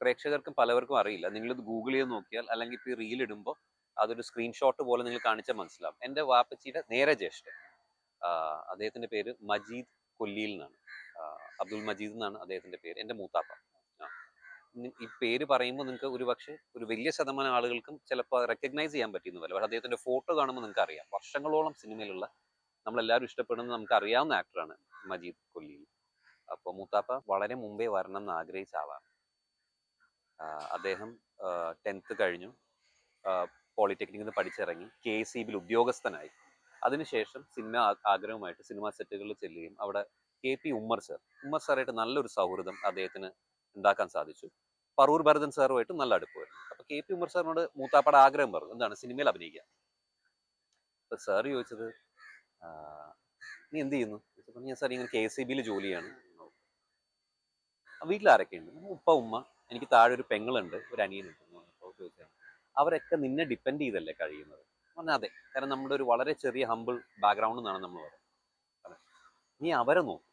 പ്രേക്ഷകർക്കും പലവർക്കും അറിയില്ല. നിങ്ങളിത് ഗൂഗിൾ ചെയ്ത് നോക്കിയാൽ അല്ലെങ്കിൽ ഇപ്പോൾ ഈ റീൽ ഇടുമ്പോൾ അതൊരു സ്ക്രീൻഷോട്ട് പോലെ നിങ്ങൾ കാണിച്ചാൽ മനസ്സിലാവും. എൻ്റെ വാപ്പച്ചിയുടെ നേരെ ജ്യേഷ്ഠൻ, അദ്ദേഹത്തിന്റെ പേര് മജീദ് കൊല്ലിയിൽ എന്നാണ്. അബ്ദുൽ മജീദ് എന്നാണ് അദ്ദേഹത്തിന്റെ പേര്. എൻ്റെ മൂത്താപ്പ. ആ, ഈ പേര് പറയുമ്പോൾ നിങ്ങൾക്ക് ഒരു വലിയ ശതമാനം ആളുകൾക്കും ചിലപ്പോൾ റെക്കഗ്നൈസ് ചെയ്യാൻ പറ്റുന്ന പോലെ. പക്ഷേ അദ്ദേഹത്തിന്റെ ഫോട്ടോ കാണുമ്പോൾ നിങ്ങൾക്ക് അറിയാം, വർഷങ്ങളോളം സിനിമയിലുള്ള നമ്മളെല്ലാവരും ഇഷ്ടപ്പെടുന്ന നമുക്ക് അറിയാവുന്ന ആക്ടറാണ് മജീദ് കൊല്ലിയിൽ. അപ്പോൾ മൂത്താപ്പ വളരെ മുമ്പേ വരണം എന്ന് ആഗ്രഹിച്ച ആളാണ്. അദ്ദേഹം 10th കഴിഞ്ഞു, പോളിടെക്നിക്കിൽ നിന്ന് പഠിച്ചിറങ്ങി KSEBിൽ ഉദ്യോഗസ്ഥനായി. അതിനുശേഷം ആഗ്രഹമായിട്ട് സിനിമാ സെറ്റുകളിൽ ചെല്ലുകയും അവിടെ KP ഉമ്മർ സാറായിട്ട് നല്ലൊരു സൗഹൃദം അദ്ദേഹത്തിന് ഉണ്ടാക്കാൻ സാധിച്ചു. പറൂർ ഭരതൻ സാറുമായിട്ട് നല്ല അടുപ്പമായിരുന്നു. അപ്പൊ KP ഉമ്മർ സാറിനോട് മൂത്താപ്പയുടെ ആഗ്രഹം പറഞ്ഞു, എന്താണ് സിനിമയിൽ അഭിനയിക്കുക. അപ്പൊ സാർ ചോദിച്ചത്, നീ എന്ത് ചെയ്യുന്നു? ഞാൻ സാർ ഇങ്ങനെ KSEBിൽ ജോലിയാണ്. വീട്ടിൽ ആരൊക്കെയുണ്ട്? ഉപ്പ ഉമ്മ, എനിക്ക് താഴെ ഒരു പെങ്ങളുണ്ട്, ഒരു അനിയനുണ്ട്. ചോദിച്ചാൽ അവരൊക്കെ നിന്നെ ഡിപ്പെൻഡ് ചെയ്തല്ലേ കഴിയുന്നത്? പറഞ്ഞാൽ അതെ, കാരണം നമ്മുടെ ഒരു വളരെ ചെറിയ ഹമ്പിൾ ബാക്ക്ഗ്രൗണ്ടിൽ നിന്നാണ് നമ്മൾ പറയുന്നത്. നീ അവരെ നോക്കും,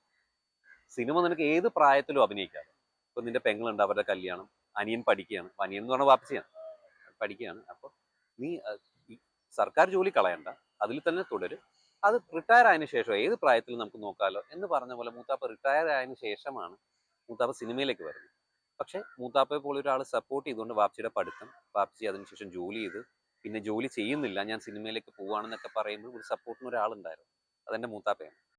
സിനിമ നിനക്ക് ഏത് പ്രായത്തിലും അഭിനയിക്കാതെ. ഇപ്പൊ നിന്റെ പെങ്ങളുണ്ട്, അവരുടെ കല്യാണം, അനിയൻ പഠിക്കുകയാണ്, അനിയൻ എന്ന് പറഞ്ഞാൽ വാപ്പച്ചിയാണ്, പഠിക്കുകയാണ്. അപ്പൊ നീ ഈ സർക്കാർ ജോലി കളയണ്ട, അതിൽ തന്നെ തുടരും. അത് റിട്ടയർ ആയതിനു ശേഷം ഏത് പ്രായത്തിലും നമുക്ക് നോക്കാമല്ലോ എന്ന് പറഞ്ഞ പോലെ മൂത്താപ്പ റിട്ടയർ ആയതിനു ശേഷമാണ് മൂത്താപ്പ സിനിമയിലേക്ക് വരുന്നത്. പക്ഷെ മൂത്താപ്പയെ പോലെ ഒരാൾ സപ്പോർട്ട് ചെയ്തുകൊണ്ട് വാപ്ചിയുടെ പഠിത്തം, വാപ്ചി അതിനുശേഷം ജോലി ചെയ്ത്, പിന്നെ ജോലി ചെയ്യുന്നില്ല, ഞാൻ സിനിമയിലേക്ക് പോവാണെന്നൊക്കെ പറയുമ്പോൾ ഒരു സപ്പോർട്ടിന് ഒരാളുണ്ടായിരുന്നു. അതെന്റെ മൂത്താപ്പയാണ്.